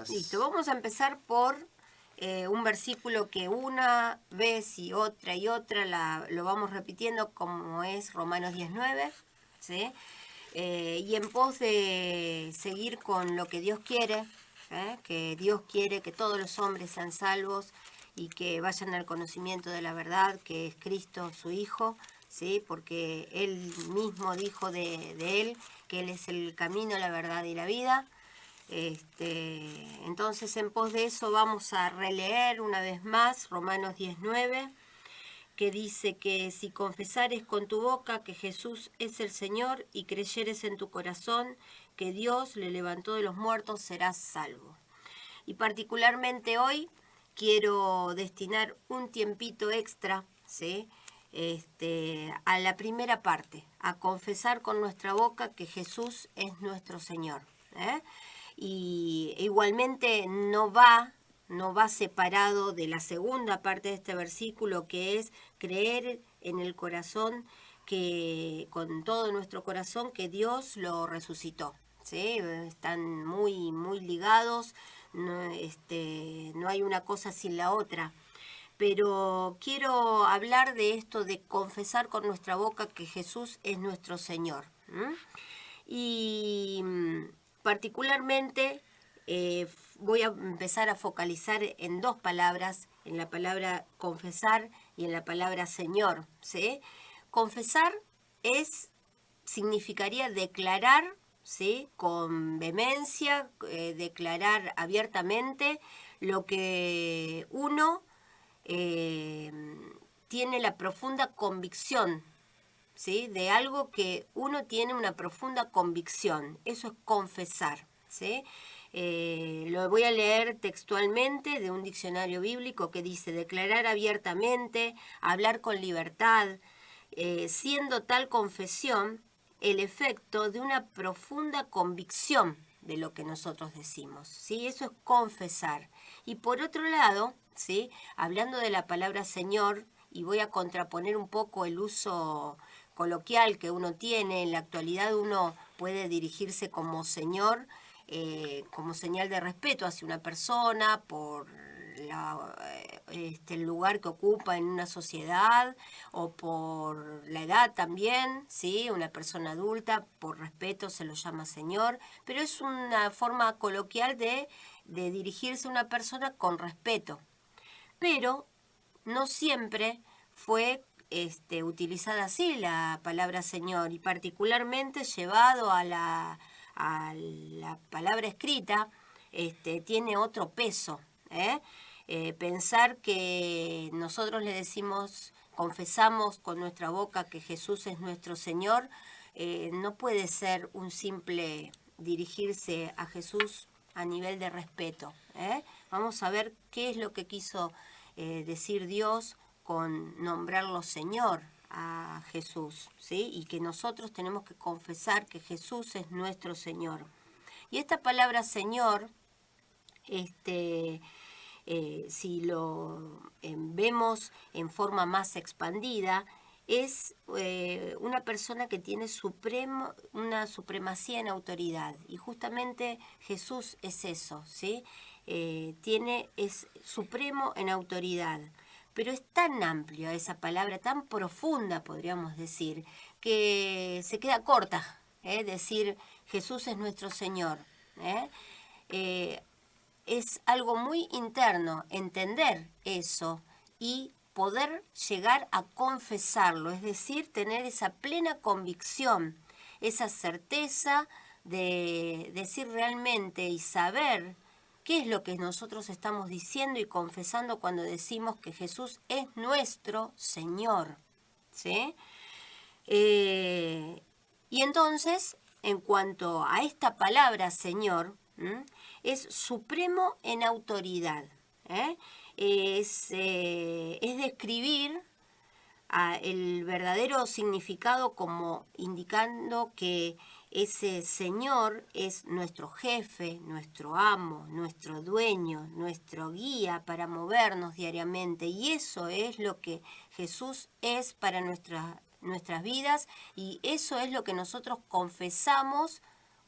Listo, vamos a empezar por un versículo que una vez y otra lo vamos repitiendo, como es Romanos 19, ¿sí? Y en pos de seguir con lo que Dios quiere, que Dios quiere que todos los hombres sean salvos y que vayan al conocimiento de la verdad, que es Cristo su Hijo, ¿sí? Porque Él mismo dijo de Él que Él es el camino, la verdad y la vida. Entonces, en pos de eso vamos a releer una vez más Romanos 19, que dice que si confesares con tu boca que Jesús es el Señor y creyeres en tu corazón que Dios le levantó de los muertos, serás salvo. Y particularmente hoy quiero destinar un tiempito extra, ¿sí? A la primera parte, a confesar con nuestra boca que Jesús es nuestro Señor. Y igualmente no va separado de la segunda parte de este versículo, que es creer en el corazón, que con todo nuestro corazón, que Dios lo resucitó. ¿Sí? Están muy, muy ligados, no hay una cosa sin la otra. Pero quiero hablar de esto de confesar con nuestra boca que Jesús es nuestro Señor. Y particularmente voy a empezar a focalizar en dos palabras, en la palabra confesar y en la palabra Señor, ¿sí? Confesar significaría declarar, ¿sí? Con vehemencia, declarar abiertamente lo que uno tiene la profunda convicción, ¿sí? De algo que uno tiene una profunda convicción. Eso es confesar, ¿sí? Lo voy a leer textualmente de un diccionario bíblico que dice: declarar abiertamente, hablar con libertad, siendo tal confesión el efecto de una profunda convicción de lo que nosotros decimos, ¿sí? Eso es confesar. Y por otro lado, ¿sí? Hablando de la palabra Señor, y voy a contraponer un poco el uso coloquial que uno tiene, en la actualidad uno puede dirigirse como Señor, como señal de respeto hacia una persona por el lugar que ocupa en una sociedad o por la edad también, ¿sí? Una persona adulta, por respeto se lo llama Señor, pero es una forma coloquial de dirigirse a una persona con respeto. Pero no siempre fue utilizada así la palabra Señor, y particularmente llevado a la palabra escrita, tiene otro peso. Pensar que nosotros le decimos, confesamos con nuestra boca que Jesús es nuestro Señor, no puede ser un simple dirigirse a Jesús a nivel de respeto. Vamos a ver qué es lo que quiso decir Dios con nombrarlo Señor a Jesús, ¿sí? Y que nosotros tenemos que confesar que Jesús es nuestro Señor. Y esta palabra Señor, si lo vemos en forma más expandida, es una persona que tiene una supremacía en autoridad. Y justamente Jesús es eso, ¿sí? Es supremo en autoridad. Pero es tan amplia esa palabra, tan profunda, podríamos decir, que se queda corta, decir Jesús es nuestro Señor. Es algo muy interno entender eso y poder llegar a confesarlo, es decir, tener esa plena convicción, esa certeza de decir realmente y saber qué es lo que nosotros estamos diciendo y confesando cuando decimos que Jesús es nuestro Señor, ¿sí? Y entonces, en cuanto a esta palabra Señor, es supremo en autoridad. Es describir el verdadero significado como indicando que ese Señor es nuestro jefe, nuestro amo, nuestro dueño, nuestro guía para movernos diariamente. Y eso es lo que Jesús es para nuestras vidas, y eso es lo que nosotros confesamos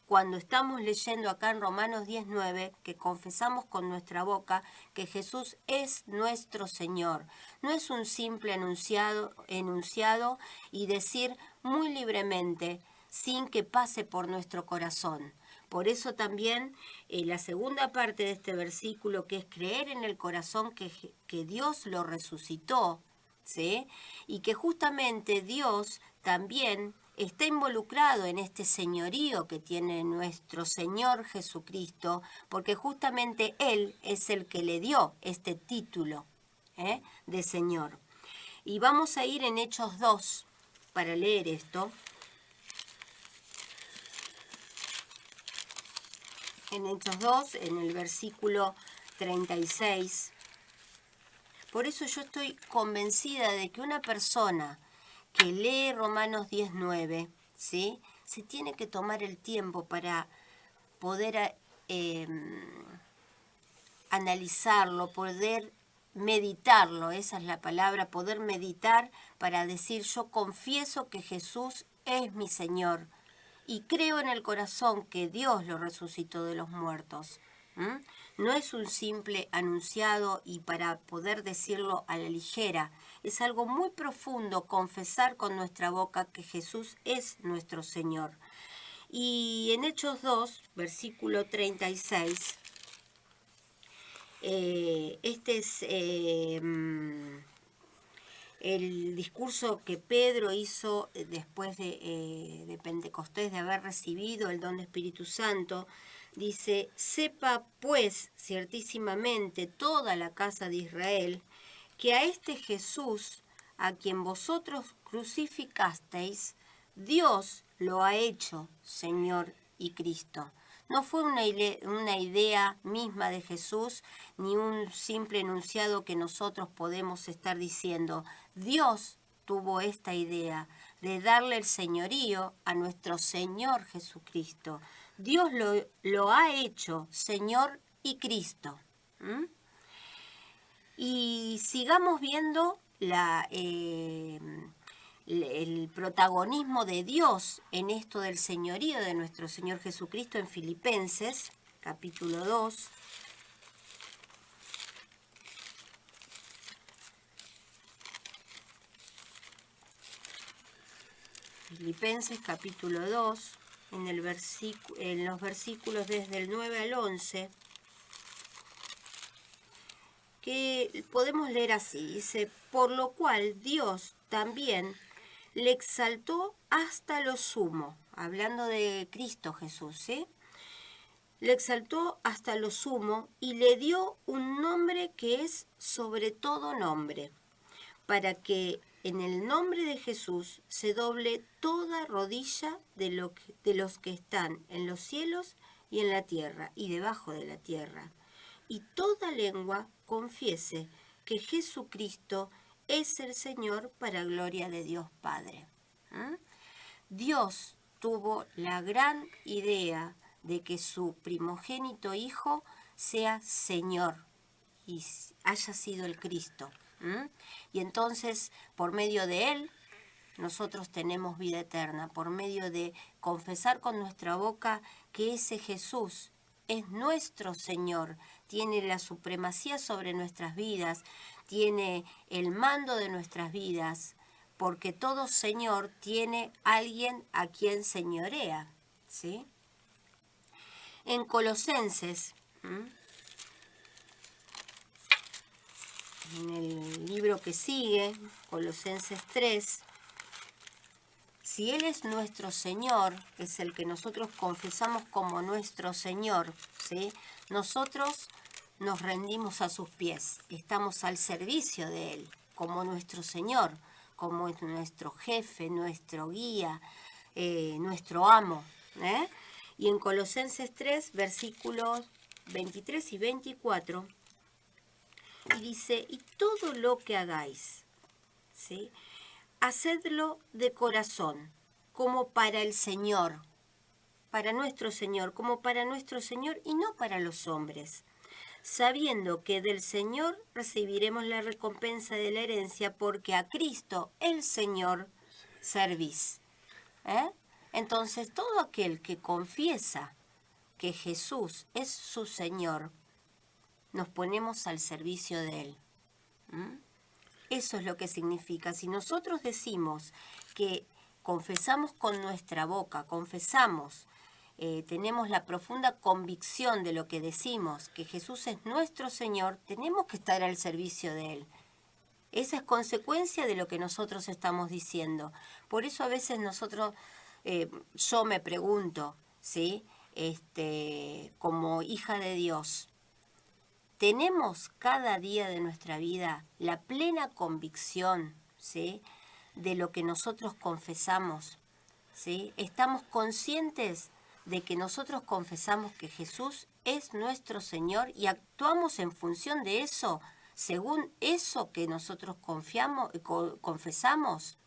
cuando estamos leyendo acá en Romanos 19, que confesamos con nuestra boca que Jesús es nuestro Señor. No es un simple enunciado y decir muy libremente, sin que pase por nuestro corazón. Por eso también la segunda parte de este versículo, que es creer en el corazón que Dios lo resucitó, ¿sí? Y que justamente Dios también está involucrado en este señorío que tiene nuestro Señor Jesucristo, porque justamente Él es el que le dio este título de Señor. Y vamos a ir en Hechos 2 para leer esto. En Hechos 2, en el versículo 36. Por eso yo estoy convencida de que una persona que lee Romanos 19, ¿sí?, se tiene que tomar el tiempo para poder analizarlo, poder meditarlo, esa es la palabra, poder meditar para decir, yo confieso que Jesús es mi Señor y creo en el corazón que Dios lo resucitó de los muertos. No es un simple anunciado y para poder decirlo a la ligera. Es algo muy profundo confesar con nuestra boca que Jesús es nuestro Señor. Y en Hechos 2, versículo 36, este es el discurso que Pedro hizo después de Pentecostés, de haber recibido el don del Espíritu Santo. Dice, sepa pues ciertísimamente toda la casa de Israel, que a este Jesús, a quien vosotros crucificasteis, Dios lo ha hecho Señor y Cristo. No fue una idea misma de Jesús, ni un simple enunciado que nosotros podemos estar diciendo. Dios tuvo esta idea de darle el señorío a nuestro Señor Jesucristo. Dios lo ha hecho Señor y Cristo. Y sigamos viendo el protagonismo de Dios en esto del señorío de nuestro Señor Jesucristo en Filipenses, capítulo 2. Filipenses, capítulo 2, en los versículos desde el 9 al 11, que podemos leer así, dice, por lo cual Dios también le exaltó hasta lo sumo, hablando de Cristo Jesús, ¿sí? Le exaltó hasta lo sumo y le dio un nombre que es sobre todo nombre, para que en el nombre de Jesús se doble toda rodilla de los que están en los cielos y en la tierra y debajo de la tierra, y toda lengua confiese que Jesucristo es el Señor para gloria de Dios Padre. Dios tuvo la gran idea de que su primogénito Hijo sea Señor y haya sido el Cristo. Y entonces, por medio de Él, nosotros tenemos vida eterna, por medio de confesar con nuestra boca que ese Jesús es nuestro Señor, tiene la supremacía sobre nuestras vidas, tiene el mando de nuestras vidas, porque todo Señor tiene alguien a quien señorea, ¿sí? En Colosenses, en el libro que sigue, Colosenses 3, si Él es nuestro Señor, es el que nosotros confesamos como nuestro Señor, ¿sí? Nosotros nos rendimos a sus pies, estamos al servicio de Él, como nuestro Señor, como es nuestro jefe, nuestro guía, nuestro amo. Y en Colosenses 3, versículos 23 y 24, y dice, y todo lo que hagáis, ¿sí?, hacedlo de corazón, como para el Señor, para nuestro Señor, como para nuestro Señor y no para los hombres, sabiendo que del Señor recibiremos la recompensa de la herencia, porque a Cristo el Señor servís. Entonces, todo aquel que confiesa que Jesús es su Señor, nos ponemos al servicio de Él. ¿Mm? Eso es lo que significa. Si nosotros decimos que confesamos con nuestra boca, confesamos, tenemos la profunda convicción de lo que decimos, que Jesús es nuestro Señor, tenemos que estar al servicio de Él. Esa es consecuencia de lo que nosotros estamos diciendo. Por eso a veces nosotros, yo me pregunto, ¿sí? Como hija de Dios, ¿tenemos cada día de nuestra vida la plena convicción, ¿sí?, de lo que nosotros confesamos? ¿Sí? ¿Estamos conscientes de que nosotros confesamos que Jesús es nuestro Señor y actuamos en función de eso, según eso que nosotros confesamos?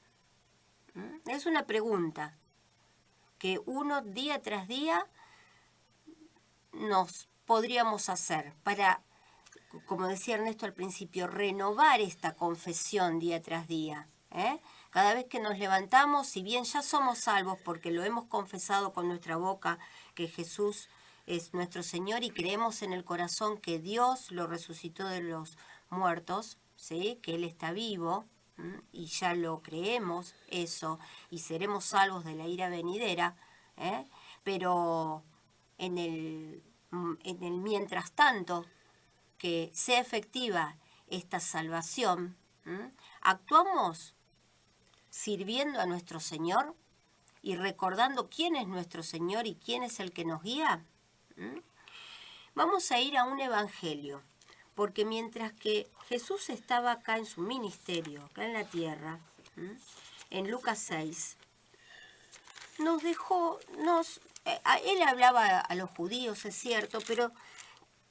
Es una pregunta que uno día tras día nos podríamos hacer para, como decía Ernesto al principio, renovar esta confesión día tras día. Cada vez que nos levantamos, si bien ya somos salvos porque lo hemos confesado con nuestra boca que Jesús es nuestro Señor y creemos en el corazón que Dios lo resucitó de los muertos, ¿sí?, que Él está vivo, y ya lo creemos eso, y seremos salvos de la ira venidera, pero en el mientras tanto que sea efectiva esta salvación, actuamos sirviendo a nuestro Señor y recordando quién es nuestro Señor y quién es el que nos guía. Vamos a ir a un evangelio, porque mientras que Jesús estaba acá en su ministerio, acá en la tierra, en Lucas 6, nos dejó, él hablaba a los judíos, es cierto, pero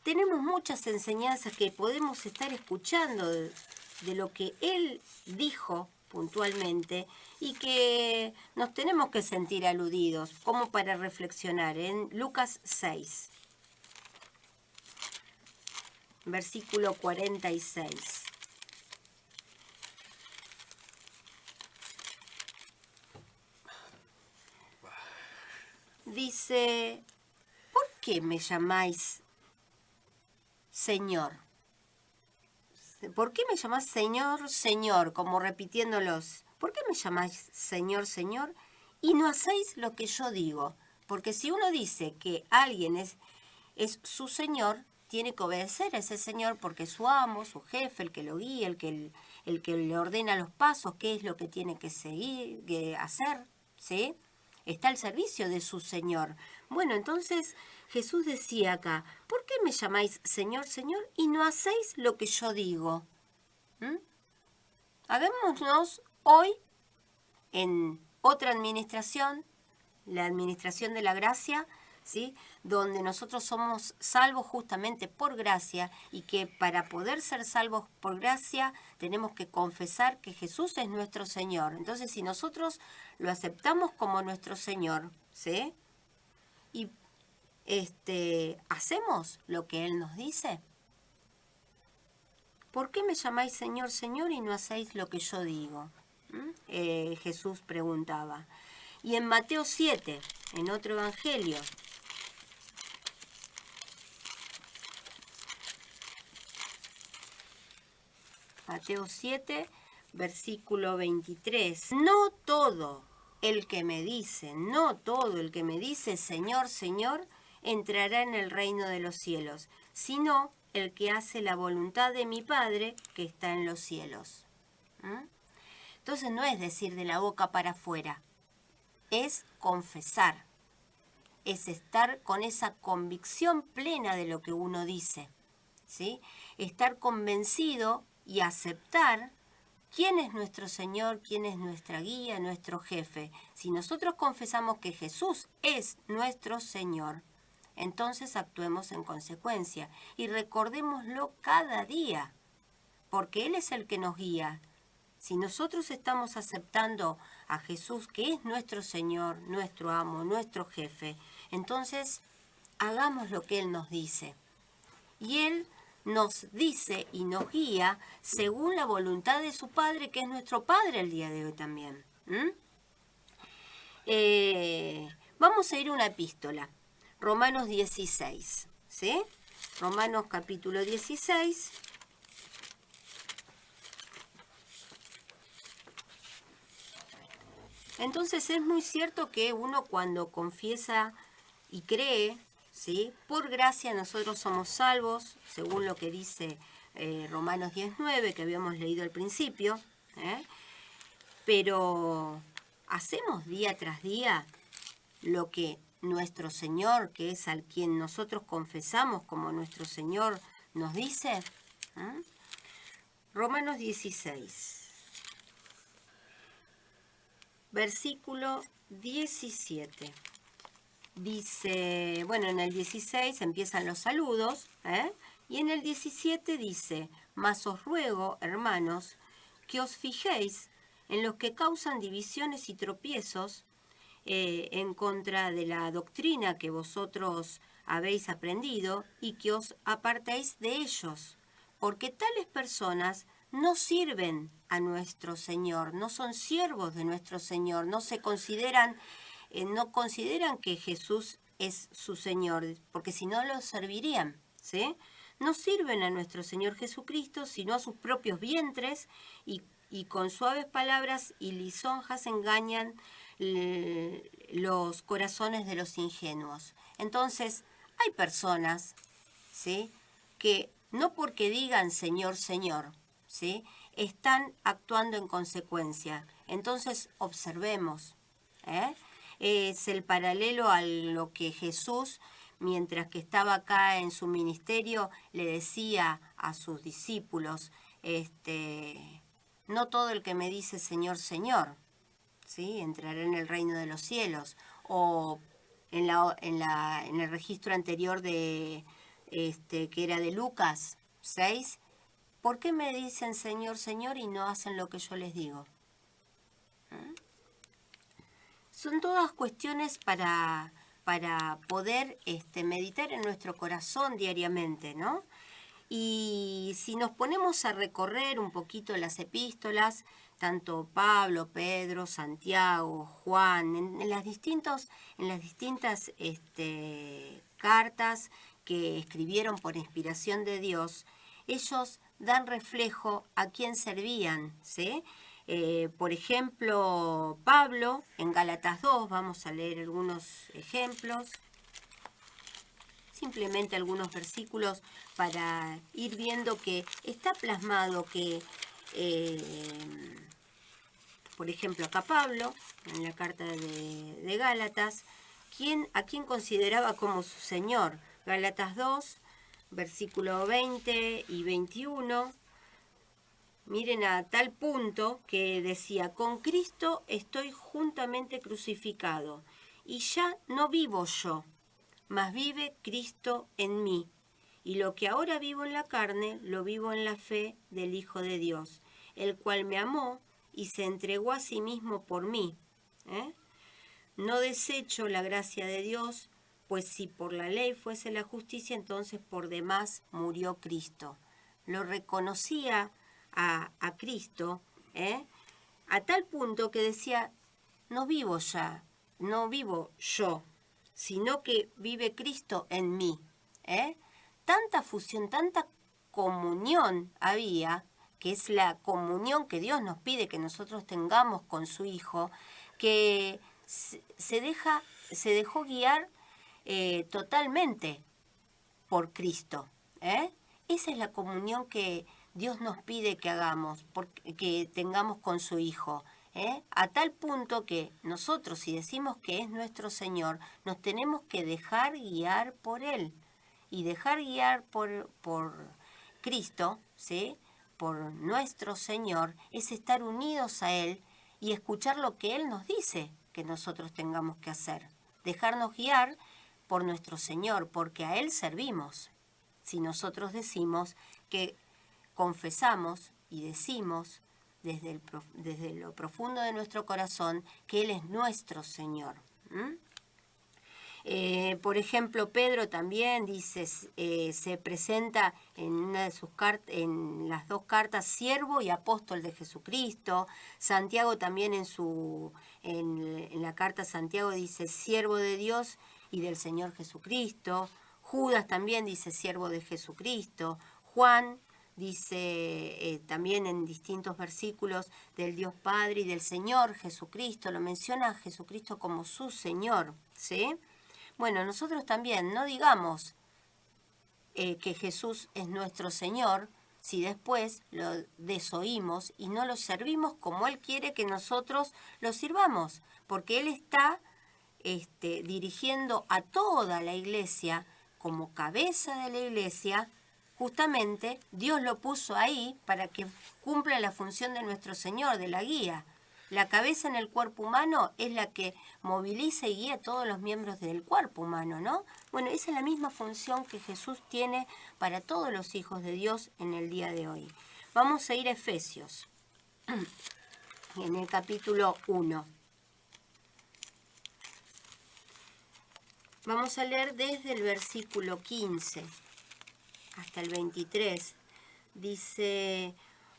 tenemos muchas enseñanzas que podemos estar escuchando de lo que él dijo puntualmente y que nos tenemos que sentir aludidos, como para reflexionar. En Lucas 6, versículo 46. Dice, ¿por qué me llamáis Señor? ¿Por qué me llamás Señor, Señor? Como repitiéndolos. ¿Por qué me llamáis Señor, Señor? Y no hacéis lo que yo digo. Porque si uno dice que alguien es su Señor, tiene que obedecer a ese Señor porque es su amo, su jefe, el que lo guía, el que le ordena los pasos, qué es lo que tiene que seguir, hacer, ¿sí? Está al servicio de su Señor. Bueno, entonces Jesús decía acá, ¿por qué me llamáis Señor, Señor y no hacéis lo que yo digo? Hagámonos hoy en otra administración, la administración de la gracia, ¿sí?, donde nosotros somos salvos justamente por gracia y que para poder ser salvos por gracia tenemos que confesar que Jesús es nuestro Señor. Entonces, si nosotros lo aceptamos como nuestro Señor, ¿sí?, y hacemos lo que Él nos dice, ¿por qué me llamáis Señor, Señor y no hacéis lo que yo digo? Jesús preguntaba. Y en Mateo 7, en otro evangelio, Mateo 7, versículo 23. No todo el que me dice Señor, Señor, entrará en el reino de los cielos, sino el que hace la voluntad de mi Padre que está en los cielos. Entonces no es decir de la boca para afuera, es confesar, es estar con esa convicción plena de lo que uno dice, ¿sí? Estar convencido y aceptar quién es nuestro Señor, quién es nuestra guía, nuestro jefe. Si nosotros confesamos que Jesús es nuestro Señor, entonces actuemos en consecuencia y recordémoslo cada día, porque Él es el que nos guía. Si nosotros estamos aceptando a Jesús, que es nuestro Señor, nuestro amo, nuestro jefe, entonces hagamos lo que Él nos dice. Y Él nos dice y nos guía según la voluntad de su Padre, que es nuestro Padre el día de hoy también. Vamos a ir a una epístola, Romanos 16, ¿sí? Romanos capítulo 16. Entonces es muy cierto que uno cuando confiesa y cree, ¿sí? Por gracia nosotros somos salvos, según lo que dice Romanos 19, que habíamos leído al principio, pero hacemos día tras día lo que nuestro Señor, que es al quien nosotros confesamos como nuestro Señor, nos dice. Romanos 16. Versículo 17. Dice, bueno, en el 16 empiezan los saludos, y en el 17 dice, mas os ruego, hermanos, que os fijéis en los que causan divisiones y tropiezos en contra de la doctrina que vosotros habéis aprendido y que os apartéis de ellos, porque tales personas no sirven a nuestro Señor, no son siervos de nuestro Señor, no consideran que Jesús es su Señor, porque si no lo servirían, ¿sí? No sirven a nuestro Señor Jesucristo, sino a sus propios vientres, y con suaves palabras y lisonjas engañan los corazones de los ingenuos. Entonces, hay personas, ¿sí?, que no porque digan Señor, Señor, ¿sí?, están actuando en consecuencia. Entonces, observemos. Es el paralelo a lo que Jesús, mientras que estaba acá en su ministerio, le decía a sus discípulos, no todo el que me dice Señor, Señor, ¿sí?, entrará en el reino de los cielos. O en el registro anterior que era de Lucas 6, ¿por qué me dicen Señor, Señor y no hacen lo que yo les digo? Son todas cuestiones para poder meditar en nuestro corazón diariamente, ¿no? Y si nos ponemos a recorrer un poquito las epístolas, tanto Pablo, Pedro, Santiago, Juan, en las distintas cartas que escribieron por inspiración de Dios, ellos dan reflejo a quién servían, ¿sí? Por ejemplo, Pablo, en Gálatas 2, vamos a leer algunos ejemplos, simplemente algunos versículos para ir viendo que está plasmado que, por ejemplo, acá Pablo, en la carta de Gálatas, a quién consideraba como su Señor. Gálatas 2, versículo 20 y 21. Miren, a tal punto que decía, con Cristo estoy juntamente crucificado, y ya no vivo yo, mas vive Cristo en mí. Y lo que ahora vivo en la carne, lo vivo en la fe del Hijo de Dios, el cual me amó y se entregó a sí mismo por mí. No desecho la gracia de Dios, pues si por la ley fuese la justicia, entonces por demás murió Cristo. Lo reconocía a Cristo, a tal punto que decía, no vivo ya, no vivo yo, sino que vive Cristo en mí. Tanta fusión, tanta comunión había, que es la comunión que Dios nos pide que nosotros tengamos con su Hijo, que se dejó guiar totalmente por Cristo. Esa es la comunión que Dios nos pide que hagamos, que tengamos con su Hijo. A tal punto que nosotros, si decimos que es nuestro Señor, nos tenemos que dejar guiar por Él. Y dejar guiar por Cristo, ¿sí?, por nuestro Señor, es estar unidos a Él y escuchar lo que Él nos dice que nosotros tengamos que hacer. Dejarnos guiar por nuestro Señor, porque a Él servimos. Si nosotros decimos que confesamos y decimos desde lo profundo de nuestro corazón que Él es nuestro Señor. Por ejemplo, Pedro también dice, se presenta en una de sus en las dos cartas, siervo y apóstol de Jesucristo. Santiago también en la carta a Santiago dice, siervo de Dios y del Señor Jesucristo. Judas también dice, siervo de Jesucristo. Juan dice también en distintos versículos del Dios Padre y del Señor Jesucristo. Lo menciona a Jesucristo como su Señor, ¿sí? Bueno, nosotros también no digamos que Jesús es nuestro Señor si después lo desoímos y no lo servimos como Él quiere que nosotros lo sirvamos, porque Él está dirigiendo a toda la iglesia como cabeza de la iglesia. Justamente Dios lo puso ahí para que cumpla la función de nuestro Señor, de la guía. La cabeza en el cuerpo humano es la que moviliza y guía a todos los miembros del cuerpo humano, ¿no? Bueno, esa es la misma función que Jesús tiene para todos los hijos de Dios en el día de hoy. Vamos a ir a Efesios, en el capítulo 1. Vamos a leer desde el versículo 15 hasta el 23. Dice,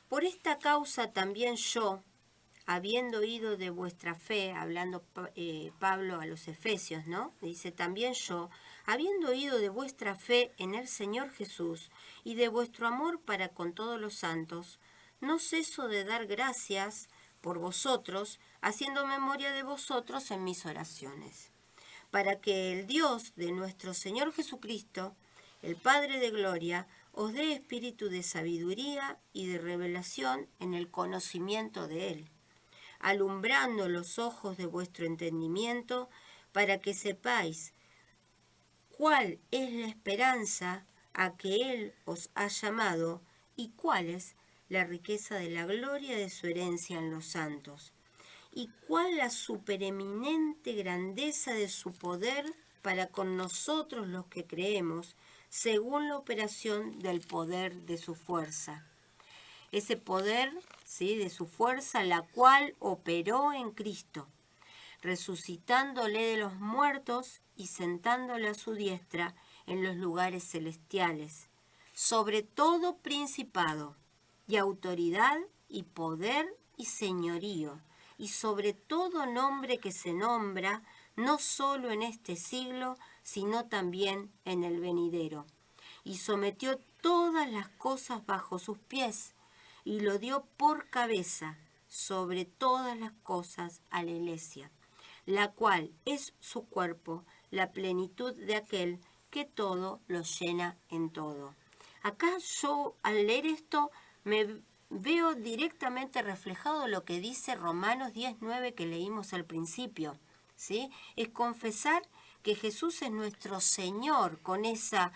por esta causa también yo, habiendo oído de vuestra fe, hablando Pablo a los Efesios, ¿no? Dice, también yo, habiendo oído de vuestra fe en el Señor Jesús y de vuestro amor para con todos los santos, no ceso de dar gracias por vosotros, haciendo memoria de vosotros en mis oraciones, para que el Dios de nuestro Señor Jesucristo, el Padre de gloria, os dé espíritu de sabiduría y de revelación en el conocimiento de Él, alumbrando los ojos de vuestro entendimiento, para que sepáis cuál es la esperanza a que Él os ha llamado y cuál es la riqueza de la gloria de su herencia en los santos, y cuál la supereminente grandeza de su poder para con nosotros los que creemos, según la operación del poder de su fuerza. Ese poder, ¿sí?, de su fuerza, la cual operó en Cristo, resucitándole de los muertos y sentándole a su diestra en los lugares celestiales, sobre todo principado y autoridad y poder y señorío, y sobre todo nombre que se nombra, no solo en este siglo, sino también en el venidero. Y sometió todas las cosas bajo sus pies, y lo dio por cabeza sobre todas las cosas a la iglesia, la cual es su cuerpo, la plenitud de aquel que todo lo llena en todo. Acá yo, al leer esto, me veo directamente reflejado lo que dice Romanos 10:9 que leímos al principio, ¿sí? Es confesar que Jesús es nuestro Señor con esa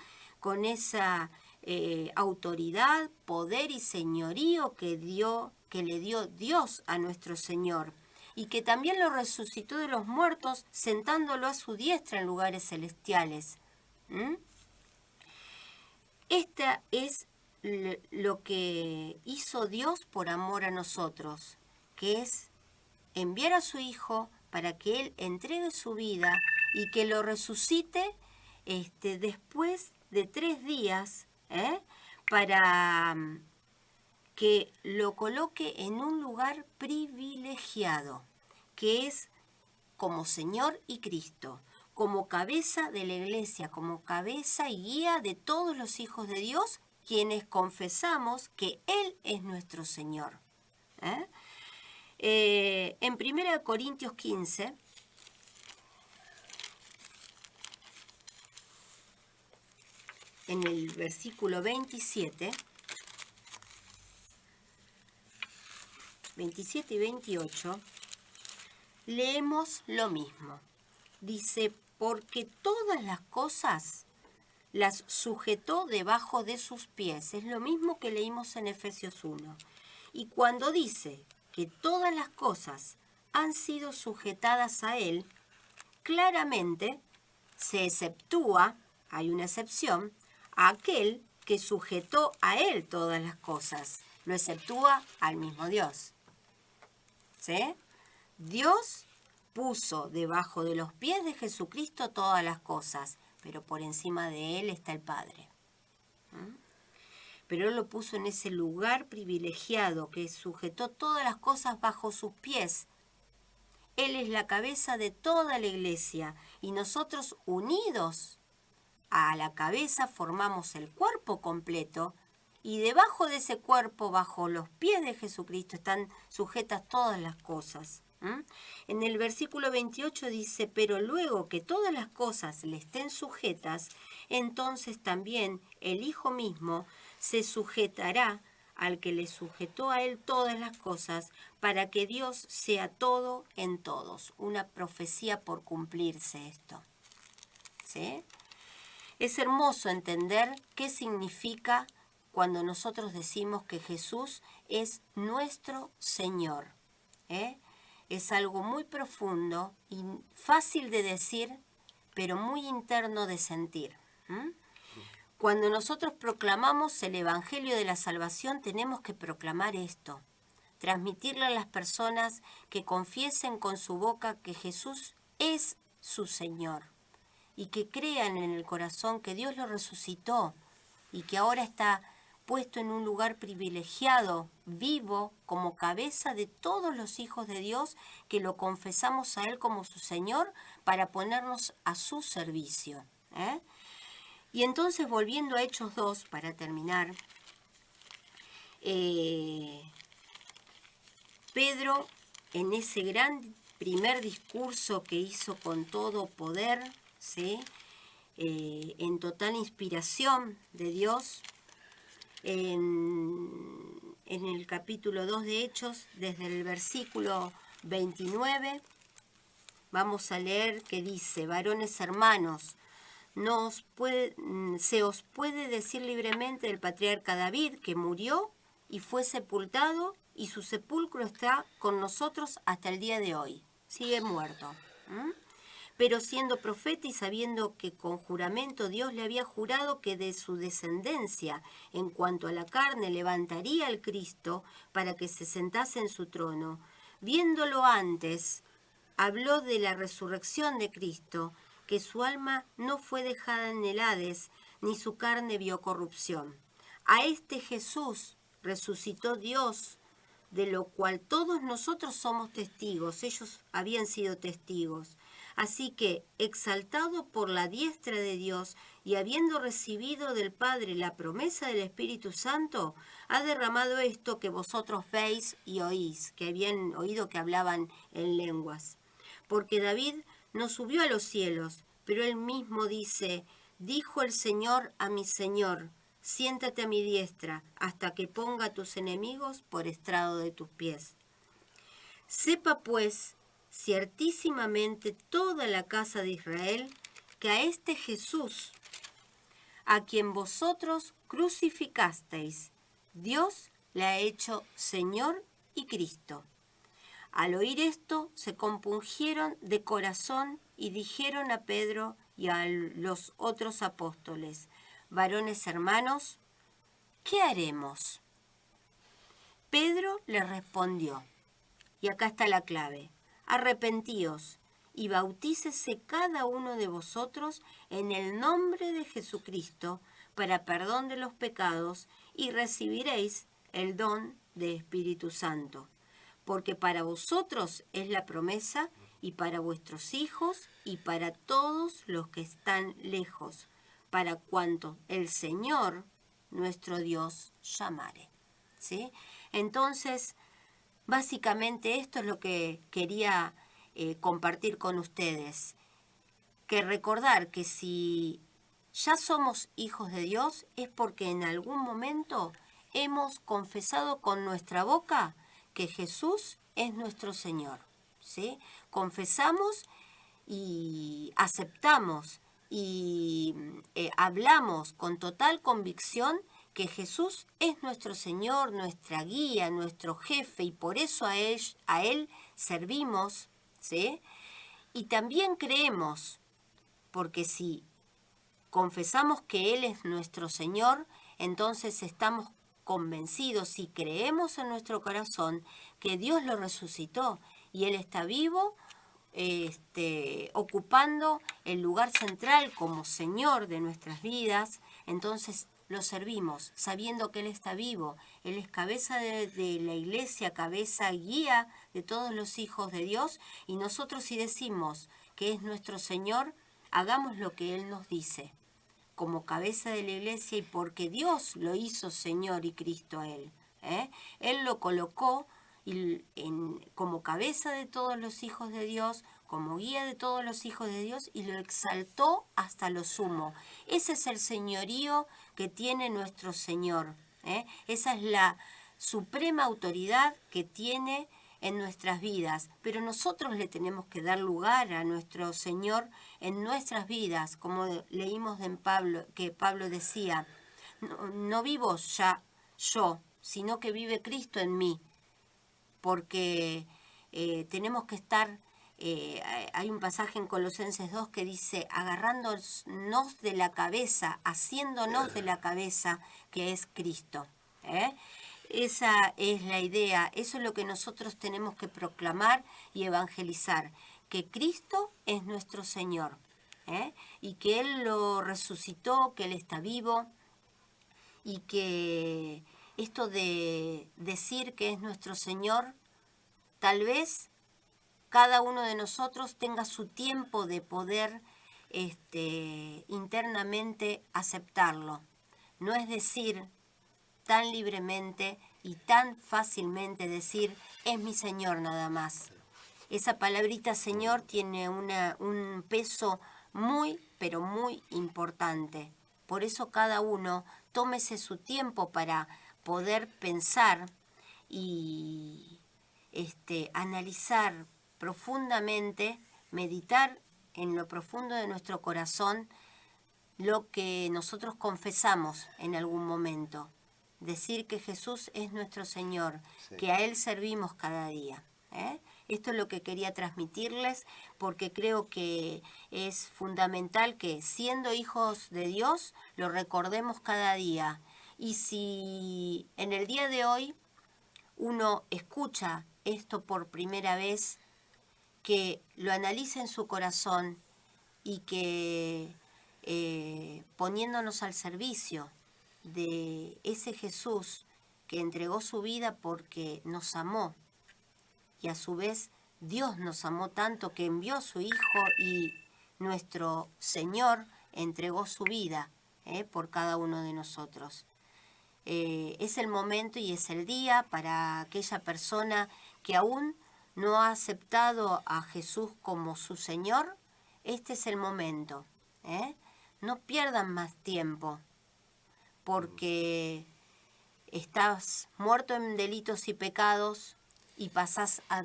autoridad, poder y señorío que le dio Dios a nuestro Señor, y que también lo resucitó de los muertos, sentándolo a su diestra en lugares celestiales. Esta es lo que hizo Dios por amor a nosotros, que es enviar a su Hijo para que Él entregue su vida y que lo resucite después de 3 días, para que lo coloque en un lugar privilegiado, que es como Señor y Cristo, como cabeza de la iglesia, como cabeza y guía de todos los hijos de Dios, quienes confesamos que Él es nuestro Señor. En 1 Corintios 15, en el versículo 27 y 28, leemos lo mismo. Dice, porque todas las cosas las sujetó debajo de sus pies. Es lo mismo que leímos en Efesios 1. Y cuando dice que todas las cosas han sido sujetadas a Él, claramente se exceptúa, hay una excepción, a aquel que sujetó a Él todas las cosas. Lo exceptúa al mismo Dios. ¿Sí? Dios puso debajo de los pies de Jesucristo todas las cosas, pero por encima de Él está el Padre. Pero Él lo puso en ese lugar privilegiado que sujetó todas las cosas bajo sus pies. Él es la cabeza de toda la iglesia y nosotros unidos a la cabeza formamos el cuerpo completo y debajo de ese cuerpo, bajo los pies de Jesucristo, están sujetas todas las cosas. En el versículo 28 dice, pero luego que todas las cosas le estén sujetas, entonces también el Hijo mismo se sujetará al que le sujetó a él todas las cosas, para que Dios sea todo en todos. Una profecía por cumplirse esto. ¿Sí? Es hermoso entender qué significa cuando nosotros decimos que Jesús es nuestro Señor. Es algo muy profundo y fácil de decir, pero muy interno de sentir. Cuando nosotros proclamamos el Evangelio de la Salvación, tenemos que proclamar esto, transmitirle a las personas que confiesen con su boca que Jesús es su Señor y que crean en el corazón que Dios lo resucitó y que ahora está puesto en un lugar privilegiado, vivo, como cabeza de todos los hijos de Dios que lo confesamos a Él como su Señor para ponernos a su servicio. Y entonces, volviendo a Hechos 2, para terminar, Pedro, en ese gran primer discurso que hizo con todo poder, ¿sí? En total inspiración de Dios, en el capítulo 2 de Hechos, desde el versículo 29, vamos a leer que dice, varones hermanos, se os puede decir libremente del patriarca David, que murió y fue sepultado, y su sepulcro está con nosotros hasta el día de hoy. Sigue muerto. Pero siendo profeta y sabiendo que con juramento Dios le había jurado que de su descendencia, en cuanto a la carne, levantaría al Cristo para que se sentase en su trono, viéndolo antes, habló de la resurrección de Cristo, que su alma no fue dejada en el Hades, ni su carne vio corrupción. A este Jesús resucitó Dios, de lo cual todos nosotros somos testigos. Ellos habían sido testigos. Así que, exaltado por la diestra de Dios y habiendo recibido del Padre la promesa del Espíritu Santo, ha derramado esto que vosotros veis y oís, que habían oído que hablaban en lenguas. Porque David no subió a los cielos, pero él mismo dice, dijo el Señor a mi Señor, siéntate a mi diestra, hasta que ponga a tus enemigos por estrado de tus pies. Sepa pues, ciertísimamente toda la casa de Israel, que a este Jesús, a quien vosotros crucificasteis, Dios le ha hecho Señor y Cristo. Al oír esto, se compungieron de corazón y dijeron a Pedro y a los otros apóstoles, varones hermanos, ¿qué haremos? Pedro les respondió, y acá está la clave, arrepentíos y bautícese cada uno de vosotros en el nombre de Jesucristo para perdón de los pecados y recibiréis el don de Espíritu Santo. Porque para vosotros es la promesa y para vuestros hijos y para todos los que están lejos, para cuanto el Señor, nuestro Dios, llamare. ¿Sí? Entonces, básicamente esto es lo que quería compartir con ustedes. Que recordar que si ya somos hijos de Dios es porque en algún momento hemos confesado con nuestra boca que Jesús es nuestro Señor. ¿Sí? Confesamos y aceptamos y hablamos con total convicción que Jesús es nuestro Señor, nuestra guía, nuestro jefe, y por eso a Él servimos, ¿sí? Y también creemos, porque si confesamos que Él es nuestro Señor, entonces estamos convencidos y creemos en nuestro corazón que Dios lo resucitó y Él está vivo ocupando el lugar central como Señor de nuestras vidas, entonces lo servimos, sabiendo que Él está vivo. Él es cabeza de la iglesia, cabeza guía de todos los hijos de Dios, y nosotros si decimos que es nuestro Señor, hagamos lo que Él nos dice, como cabeza de la iglesia, y porque Dios lo hizo Señor y Cristo a Él. Él lo colocó como cabeza de todos los hijos de Dios, como guía de todos los hijos de Dios, y lo exaltó hasta lo sumo. Ese es el señorío que tiene nuestro Señor. Esa es la suprema autoridad que tiene en nuestras vidas, pero nosotros le tenemos que dar lugar a nuestro Señor en nuestras vidas, como leímos en Pablo, que Pablo decía, no vivo ya yo, sino que vive Cristo en mí, porque tenemos que estar, hay un pasaje en Colosenses 2 que dice, agarrándonos de la cabeza, haciéndonos de la cabeza, que es Cristo. Esa es la idea, eso es lo que nosotros tenemos que proclamar y evangelizar, que Cristo es nuestro Señor, y que Él lo resucitó, que Él está vivo, y que esto de decir que es nuestro Señor, tal vez cada uno de nosotros tenga su tiempo de poder internamente aceptarlo. No es decir tan libremente y tan fácilmente decir, es mi Señor nada más. Esa palabrita Señor tiene un peso muy, pero muy importante. Por eso cada uno tómese su tiempo para poder pensar y analizar profundamente, meditar en lo profundo de nuestro corazón lo que nosotros confesamos en algún momento. Decir que Jesús es nuestro Señor, sí, que a Él servimos cada día. Esto es lo que quería transmitirles, porque creo que es fundamental que siendo hijos de Dios lo recordemos cada día. Y si en el día de hoy uno escucha esto por primera vez, que lo analice en su corazón y que poniéndonos al servicio de ese Jesús que entregó su vida porque nos amó, y a su vez Dios nos amó tanto que envió a su Hijo, y nuestro Señor entregó su vida por cada uno de nosotros. Es el momento y es el día para aquella persona que aún no ha aceptado a Jesús como su Señor. Este es el momento. No pierdan más tiempo, porque estás muerto en delitos y pecados y pasás a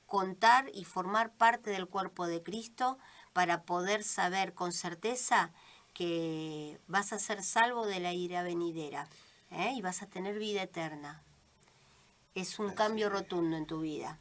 contar y formar parte del cuerpo de Cristo para poder saber con certeza que vas a ser salvo de la ira venidera, y vas a tener vida eterna. Es un cambio rotundo en tu vida.